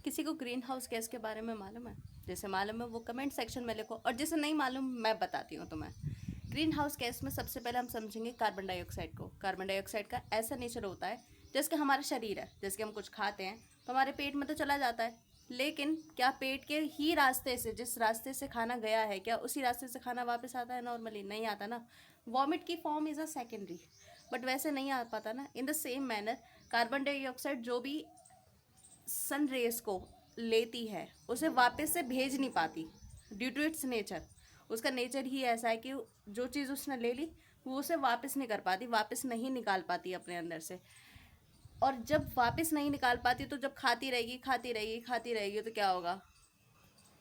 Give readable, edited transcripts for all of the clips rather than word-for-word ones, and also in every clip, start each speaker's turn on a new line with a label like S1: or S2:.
S1: किसी को green house gas के बारे में मालूम है? जैसे मालूम है वो कमेंट सेक्शन में लिखो, और जिसे नहीं मालूम मैं बताती हूँ तुम्हें। ग्रीन हाउस गैस में सबसे पहले हम समझेंगे कार्बन डाइऑक्साइड को। कार्बन डाइऑक्साइड का ऐसा नेचर होता है जैसे कि हमारा शरीर है, जैसे कि हम कुछ खाते हैं तो हमारे पेट में तो चला जाता है, लेकिन क्या पेट के ही रास्ते से, जिस रास्ते से खाना गया है, क्या उसी रास्ते से खाना वापस आता है? नॉर्मली नहीं आता ना। वॉमिट की form is a secondary, but वैसे नहीं आ पाता ना। In the same manner carbon dioxide जो भी सन रेस को लेती है उसे वापस से भेज नहीं पाती, ड्यू टू इट्स नेचर। उसका नेचर ही ऐसा है कि जो चीज़ उसने ले ली वो उसे वापस नहीं कर पाती, वापस नहीं निकाल पाती अपने अंदर से। और जब वापस नहीं निकाल पाती तो जब खाती रहेगी खाती रहेगी खाती रहेगी तो क्या होगा?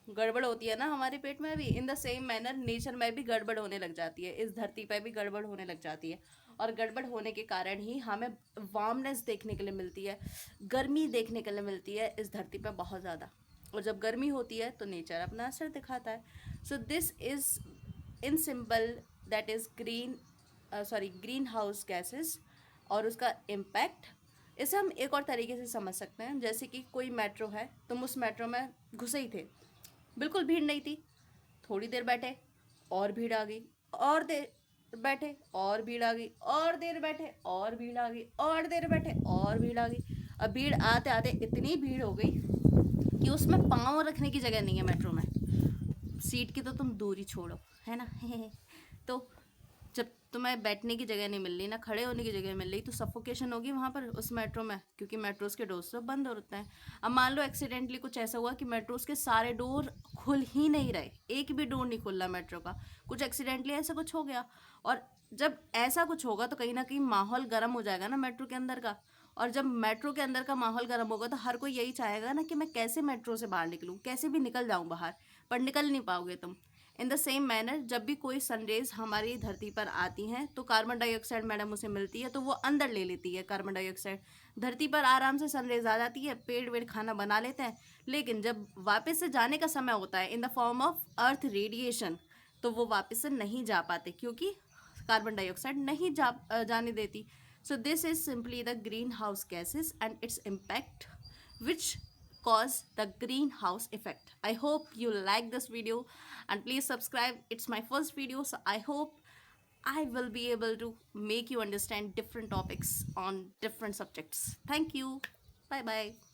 S1: गड़बड़ होती है ना हमारे पेट में भी। In the same manner nature में भी गड़बड़ होने लग जाती है, इस धरती पर भी गड़बड़ होने लग जाती है। और गड़बड़ होने के कारण ही हमें वार्मनेस देखने के लिए मिलती है, गर्मी देखने के लिए मिलती है इस धरती पर बहुत ज़्यादा। और जब गर्मी होती है तो नेचर अपना असर दिखाता है। So this is in simple that is green house gases और उसका इम्पैक्ट। इसे हम एक और तरीके से समझ सकते हैं, जैसे कि कोई मेट्रो है, तुम उस मेट्रो में घुसे ही थे, बिल्कुल भीड़ नहीं थी, थोड़ी देर बैठे और भीड़ आ गई, और देर बैठे और भीड़ आ गई, और देर बैठे और भीड़ आ गई, और देर बैठे और भीड़ आ गई। अब भीड़ आते आते इतनी भीड़ हो गई कि उसमें पाँव रखने की जगह नहीं है मेट्रो में। सीट की तो तुम दूरी छोड़ो, है ना। तो जब तुम्हें बैठने की जगह नहीं मिल रही ना, खड़े होने की जगह मिल रही, तो सफोकेशन होगी वहाँ पर उस मेट्रो में, क्योंकि मेट्रोस के डोर्स तो बंद होते हैं। अब मान लो एक्सीडेंटली कुछ ऐसा हुआ कि मेट्रोस के सारे डोर खुल ही नहीं रहे, एक भी डोर नहीं खुल रहा मेट्रो का, कुछ एक्सीडेंटली ऐसा कुछ हो गया। और जब ऐसा कुछ होगा तो कहीं ना कहीं माहौल गर्म हो जाएगा ना मेट्रो के अंदर का। और जब मेट्रो के अंदर का माहौल गर्म होगा तो हर कोई यही चाहेगा ना कि मैं कैसे मेट्रो से बाहर निकलूँ, कैसे भी निकल जाऊँ बाहर, पर निकल नहीं पाओगे तुम। इन द सेम मैनर जब भी कोई सनरेज हमारी धरती पर आती हैं तो कार्बन डाइऑक्साइड मैडम उसे मिलती है तो वो अंदर ले लेती है कार्बन डाइऑक्साइड। धरती पर आराम से सनरेज आ जाती है, पेड़ वेड़ खाना बना लेते हैं, लेकिन जब वापस से जाने का समय होता है in the form of earth radiation, तो वो वापस से नहीं जा पाते, क्योंकि कार्बन डाइऑक्साइड नहीं जाने देती। So this is simply the green house gases and its impact which cause the greenhouse effect. I hope you like this video and please subscribe. It's my first video, so I hope I will be able to make you understand different topics on different subjects. Thank you. Bye bye.